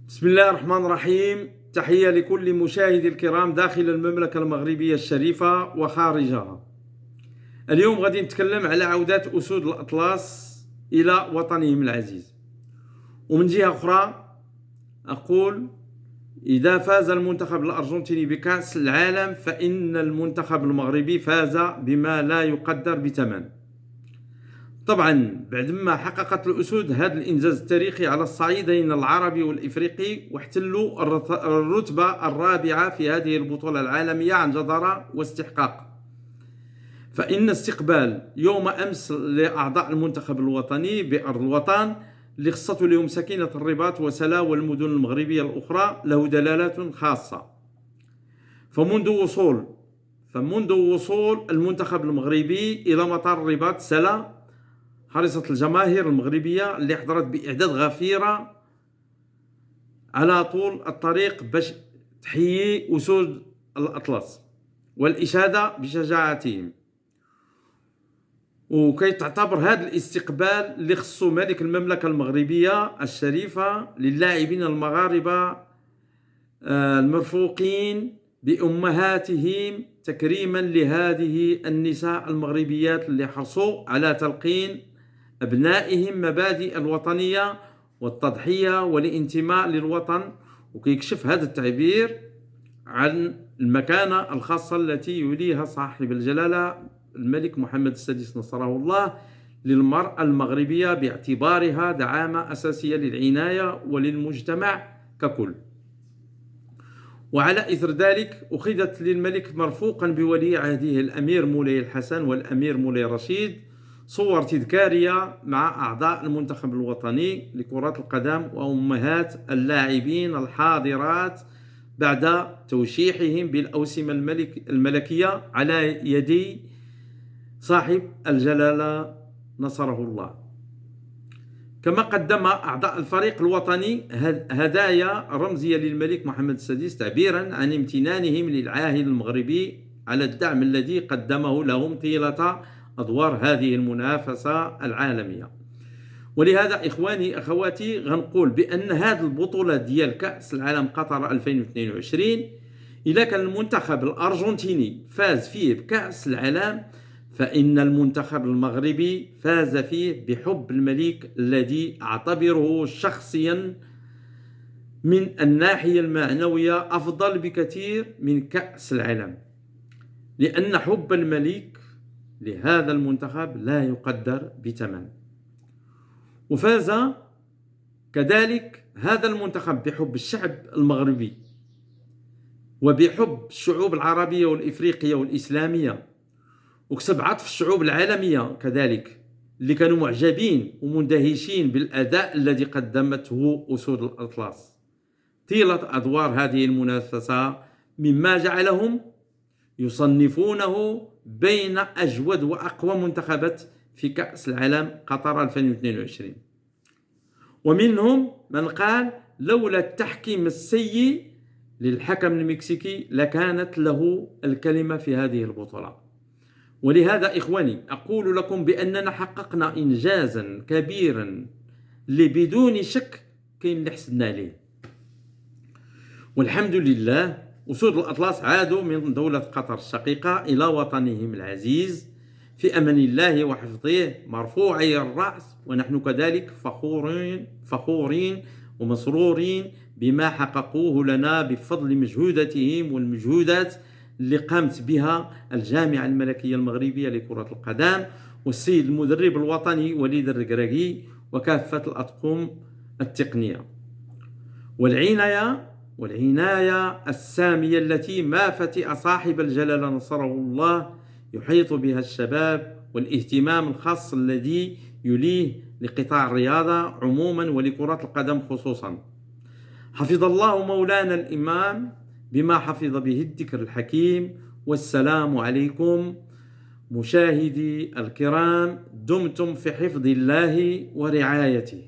بسم الله الرحمن الرحيم. تحية لكل مشاهدي الكرام داخل المملكة المغربية الشريفة وخارجها. اليوم غادي نتكلم على عودة أسود الأطلس إلى وطنهم العزيز. ومن جهة أخرى أقول إذا فاز المنتخب الأرجنتيني بكأس العالم فإن المنتخب المغربي فاز بما لا يقدر بثمن. طبعا بعدما حققت الأسود هذا الإنجاز التاريخي على الصعيدين العربي والإفريقي واحتلوا الرتبة الرابعة في هذه البطولة العالمية عن جدارة واستحقاق، فإن استقبال يوم أمس لأعضاء المنتخب الوطني بأرض الوطن اللي خصته لهم سكينة الرباط وسلا والمدن المغربية الأخرى له دلالات خاصة. فمنذ وصول المنتخب المغربي إلى مطار الرباط سلا حرصت الجماهير المغربية اللي حضرت بإعداد غفيرة على طول الطريق باش تحيي أسود الأطلس والإشادة بشجاعتهم. وكي تعتبر هذا الاستقبال اللي خصو ملك المملكة المغربية الشريفة للاعبين المغاربة المرفوقين بأمهاتهم تكريما لهذه النساء المغربيات اللي حرصوا على تلقين أبنائهم مبادئ الوطنية والتضحية والانتماء للوطن. وكيكشف هذا التعبير عن المكانة الخاصة التي يوليها صاحب الجلالة الملك محمد السادس نصره الله للمرأة المغربية باعتبارها دعامة أساسية للعناية وللمجتمع ككل. وعلى إثر ذلك أخذت للملك مرفوقا بولي عهده الأمير مولاي الحسن والأمير مولاي رشيد صور تذكارية مع أعضاء المنتخب الوطني لكرة القدم وأمهات اللاعبين الحاضرات بعد توشيحهم بالأوسمة الملكية على يدي صاحب الجلالة نصره الله. كما قدم أعضاء الفريق الوطني هدايا رمزية للملك محمد السادس تعبيرا عن امتنانهم للعاهل المغربي على الدعم الذي قدمه لهم طيلة أدوار هذه المنافسة العالمية. ولهذا إخواني أخواتي غنقول بأن هذه البطولة ديال كأس العالم قطر 2022 إذا كان المنتخب الأرجنتيني فاز فيه بكأس العالم فإن المنتخب المغربي فاز فيه بحب الملك الذي أعتبره شخصيا من الناحية المعنوية أفضل بكثير من كأس العالم، لأن حب الملك لهذا المنتخب لا يقدر بثمن. وفاز كذلك هذا المنتخب بحب الشعب المغربي وبحب الشعوب العربية والإفريقية والإسلامية، وكسب عطف الشعوب العالمية كذلك اللي كانوا معجبين ومندهشين بالأداء الذي قدمته أسود الأطلس طيلة أدوار هذه المنافسة، مما جعلهم يصنفونه بين أجود وأقوى منتخبات في كأس العالم قطر 2022. ومنهم من قال لولا التحكيم السيء للحكم المكسيكي لكانت له الكلمة في هذه البطولة. ولهذا إخواني أقول لكم بأننا حققنا إنجازا كبيرا اللي بدون شك كاين اللي حسدنا عليه. والحمد لله أسود الأطلس عادوا من دولة قطر الشقيقة إلى وطنهم العزيز في أمان الله وحفظه مرفوعي الرأس، ونحن كذلك فخورين ومسرورين بما حققوه لنا بفضل مجهوداتهم والمجهودات اللي قامت بها الجامعة الملكية المغربية لكرة القدم والسيد المدرب الوطني وليد الركراكي وكافة الأطقم التقنية والعناية السامية التي ما فتئ صاحب الجلالة نصره الله يحيط بها الشباب، والاهتمام الخاص الذي يليه لقطاع الرياضة عموما ولكرة القدم خصوصا. حفظ الله مولانا الإمام بما حفظ به الذكر الحكيم. والسلام عليكم مشاهدي الكرام، دمتم في حفظ الله ورعايته.